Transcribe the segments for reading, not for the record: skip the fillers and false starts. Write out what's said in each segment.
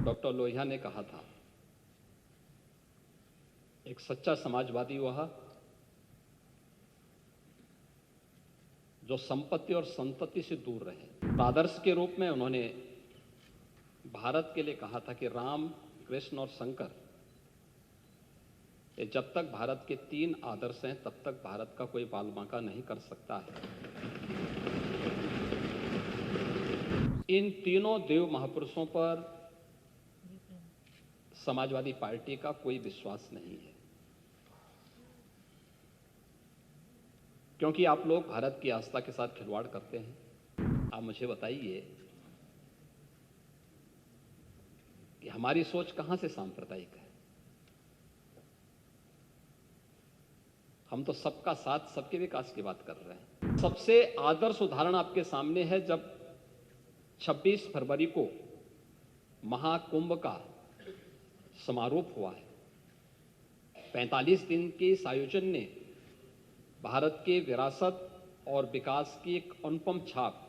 Doctor Lohia ने कहा था, एक सच्चा समाजवादी वह जो संपत्ति और संतति से दूर रहे। आदर्श के रूप में उन्होंने भारत के लिए कहा था कि राम, कृष्ण और शंकर, ये जब तक भारत के 3 आदर्श हैं तब तक भारत का कोई बालबांका नहीं कर सकता है। इन तीनों देव महापुरुषों पर समाजवादी पार्टी का कोई विश्वास नहीं है, क्योंकि आप लोग भारत की आस्था के साथ खिलवाड़ करते हैं। आप मुझे बताइए कि हमारी सोच कहां से सांप्रदायिक है। हम तो सबका साथ, सबके विकास की बात कर रहे हैं। सबसे आदर्श उदाहरण आपके सामने है जब 26 फरवरी को महाकुंभ का समारोह हुआ है। 45 दिन के इस आयोजन ने भारत के विरासत और विकास की एक अनुपम छाप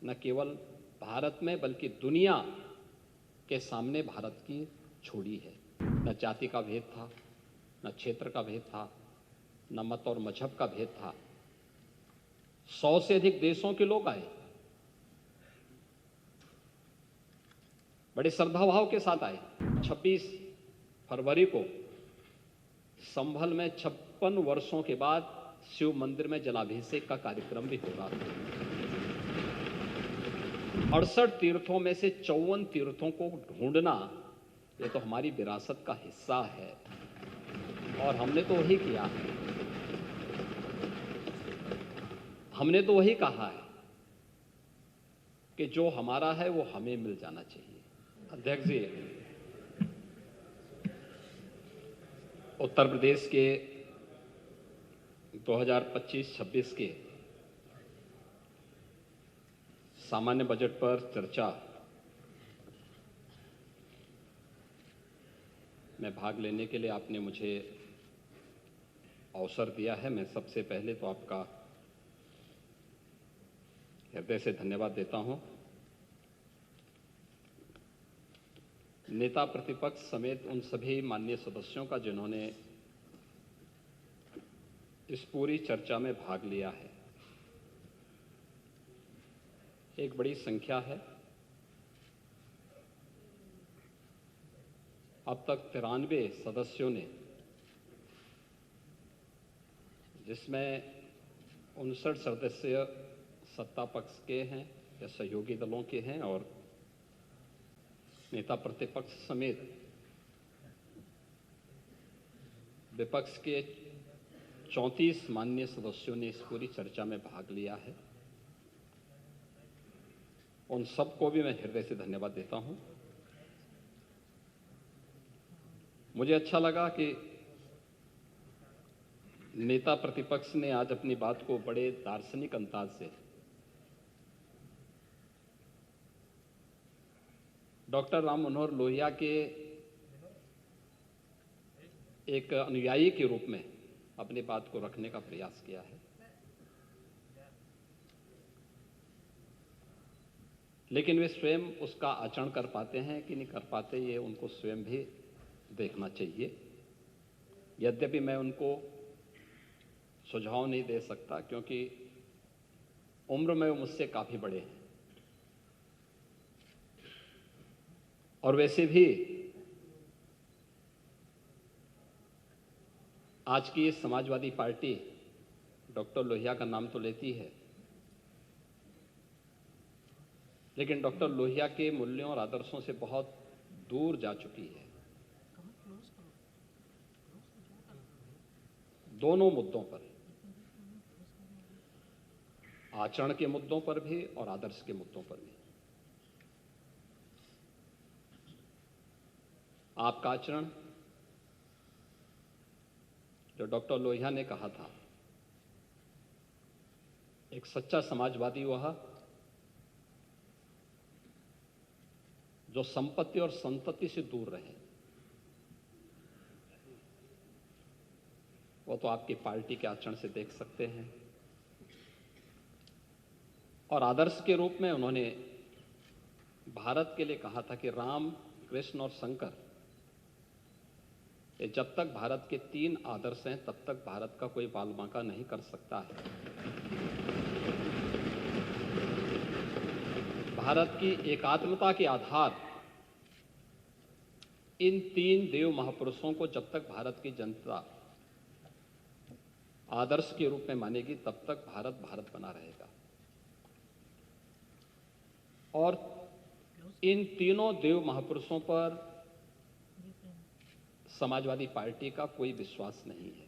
न केवल भारत में बल्कि दुनिया के सामने भारत की छोड़ी है। न जाति का भेद था, न क्षेत्र का भेद था, न मत और मजहब का भेद था। 100 से अधिक देशों के लोग आए, बड़े श्रद्धाभाव के साथ आए। 26 फरवरी को संभल में 56 वर्षों के बाद शिव मंदिर में जलाभिषेक का कार्यक्रम भी हो रहा था। 68 तीर्थों में से 54 तीर्थों को ढूंढना, ये तो हमारी विरासत का हिस्सा है और हमने तो वही किया है। हमने तो वही कहा है कि जो हमारा है वो हमें मिल जाना चाहिए। अध्यक्ष जी, उत्तर प्रदेश के 2025-26 के सामान्य बजट पर चर्चा में भाग लेने के लिए आपने मुझे अवसर दिया है। मैं सबसे पहले तो आपका हृदय से धन्यवाद देता हूं। नेता प्रतिपक्ष समेत उन सभी माननीय सदस्यों का जिन्होंने इस पूरी चर्चा में भाग लिया है, एक बड़ी संख्या है। अब तक 93 सदस्यों ने, जिसमें 59 सदस्य सत्ता पक्ष के हैं या सहयोगी दलों के हैं और नेता प्रतिपक्ष समेत विपक्ष के 34 माननीय सदस्यों ने इस पूरी चर्चा में भाग लिया है। उन सबको भी मैं हृदय से धन्यवाद देता हूं। मुझे अच्छा लगा कि नेता प्रतिपक्ष ने आज अपनी बात को बड़े दार्शनिक अंदाज से डॉक्टर राम मनोहर लोहिया के एक अनुयायी के रूप में अपनी बात को रखने का प्रयास किया है। लेकिन वे स्वयं उसका आचरण कर पाते हैं कि नहीं कर पाते, ये उनको स्वयं भी देखना चाहिए। यद्यपि मैं उनको सुझाव नहीं दे सकता, क्योंकि उम्र में वो मुझसे काफी बड़े हैं और वैसे भी आज की समाजवादी पार्टी डॉक्टर लोहिया का नाम तो लेती है, लेकिन डॉक्टर लोहिया के मूल्यों और आदर्शों से बहुत दूर जा चुकी है। दोनों मुद्दों पर, आचरण के मुद्दों पर भी और आदर्श के मुद्दों पर भी। आपका आचरण, जो डॉक्टर लोहिया ने कहा था, एक सच्चा समाजवादी वह जो संपत्ति और संतति से दूर रहे, वो तो आपकी पार्टी के आचरण से देख सकते हैं। और आदर्श के रूप में उन्होंने भारत के लिए कहा था कि राम, कृष्ण और शंकर, ये जब तक भारत के 3 आदर्श हैं तब तक भारत का कोई बालबांका नहीं कर सकता है। भारत की एकात्मता के आधार इन 3 देव महापुरुषों को जब तक भारत की जनता आदर्श के रूप में मानेगी तब तक भारत भारत बना रहेगा। और इन तीनों देव महापुरुषों पर समाजवादी पार्टी का कोई विश्वास नहीं है,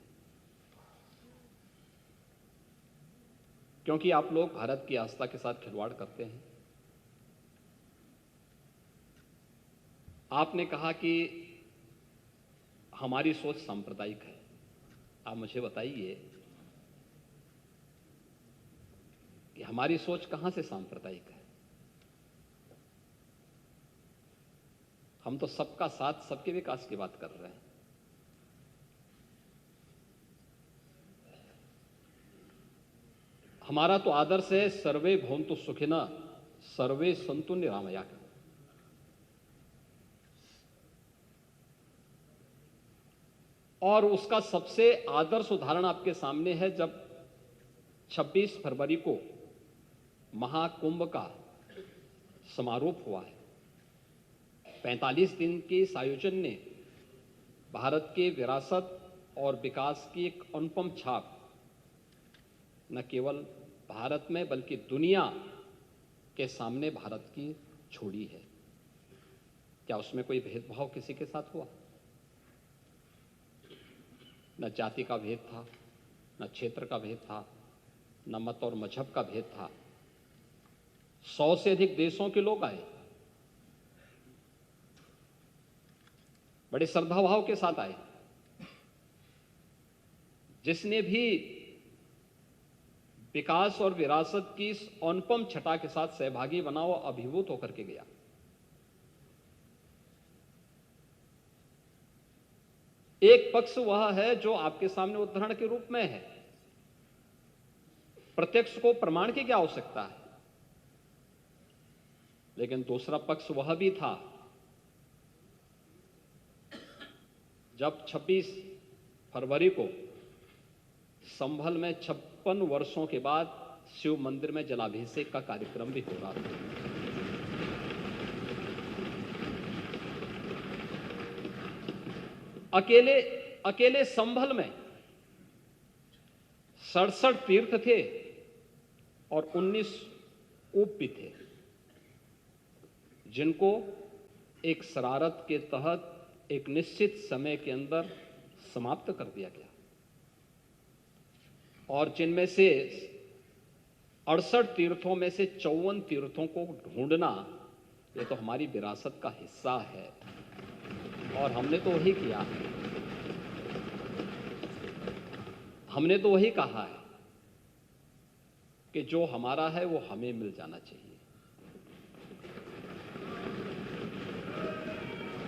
क्योंकि आप लोग भारत की आस्था के साथ खिलवाड़ करते हैं। आपने कहा कि हमारी सोच सांप्रदायिक है। आप मुझे बताइए कि हमारी सोच कहां से सांप्रदायिक है? हम तो सबका साथ, सबके विकास की बात कर रहे हैं। हमारा तो आदर्श है सर्वे भवन्तु सुखिनः सर्वे सन्तु निरामयाः। और उसका सबसे आदर्श उदाहरण आपके सामने है जब 26 फरवरी को महाकुंभ का समारोह हुआ है। 45 दिन के इस आयोजन ने भारत के विरासत और विकास की एक अनुपम छाप न केवल भारत में बल्कि दुनिया के सामने भारत की छोड़ी है। क्या उसमें कोई भेदभाव किसी के साथ हुआ? न जाति का भेद था, न क्षेत्र का भेद था, न मत और मजहब का भेद था। 100 से अधिक देशों के लोग आए, बड़े श्रद्धाभाव के साथ आए। जिसने भी विकास और विरासत की इस अनुपम छटा के साथ सहभागी बना, वो अभिभूत होकर के गया। एक पक्ष वह है जो आपके सामने उदाहरण के रूप में है। प्रत्यक्ष को प्रमाण की क्या आवश्यकता है? लेकिन दूसरा पक्ष वह भी था जब 26 फरवरी को संभल में 56 वर्षों के बाद शिव मंदिर में जलाभिषेक का कार्यक्रम भी हो रहा था। अकेले संभल में 67 तीर्थ थे और 19 कूप भी थे, जिनको एक शरारत के तहत एक निश्चित समय के अंदर समाप्त कर दिया गया। और जिनमें से 68 तीर्थों में से 54 तीर्थों को ढूंढना, ये तो हमारी विरासत का हिस्सा है और हमने तो वही किया है। हमने तो वही कहा है कि जो हमारा है वो हमें मिल जाना चाहिए।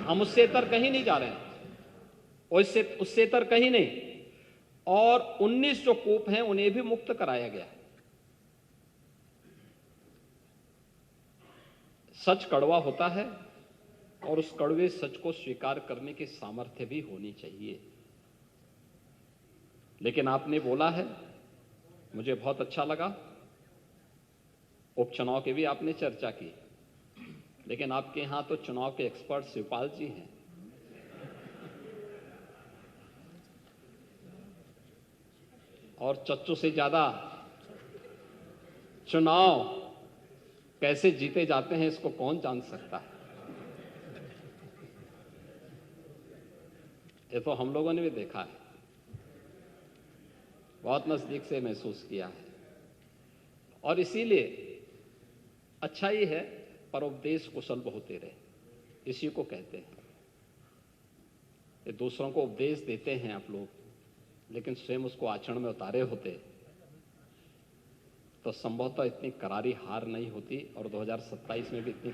हम उससे इतर कहीं नहीं जा रहे हैं, उससे इतर कहीं नहीं। और 19 जो कूप हैं उन्हें भी मुक्त कराया गया है। सच कड़वा होता है और उस कड़वे सच को स्वीकार करने की सामर्थ्य भी होनी चाहिए। लेकिन आपने बोला है, मुझे बहुत अच्छा लगा। उपचुनाव की भी आपने चर्चा की, लेकिन आपके यहां तो चुनाव के एक्सपर्ट शिवपाल जी हैं। और चच्चू से ज्यादा चुनाव कैसे जीते जाते हैं इसको कौन जान सकता है? ये तो हम लोगों ने भी देखा है, बहुत नजदीक से महसूस किया है। और इसीलिए अच्छा ही है, परोपदेश कुशल बहुते रहे, इसी को कहते हैं। ये दूसरों को उपदेश देते हैं आप लोग, लेकिन स्वयं उसको आचरण में उतारे होते तो संभवतः इतनी करारी हार नहीं होती और 2027 में भी इतनी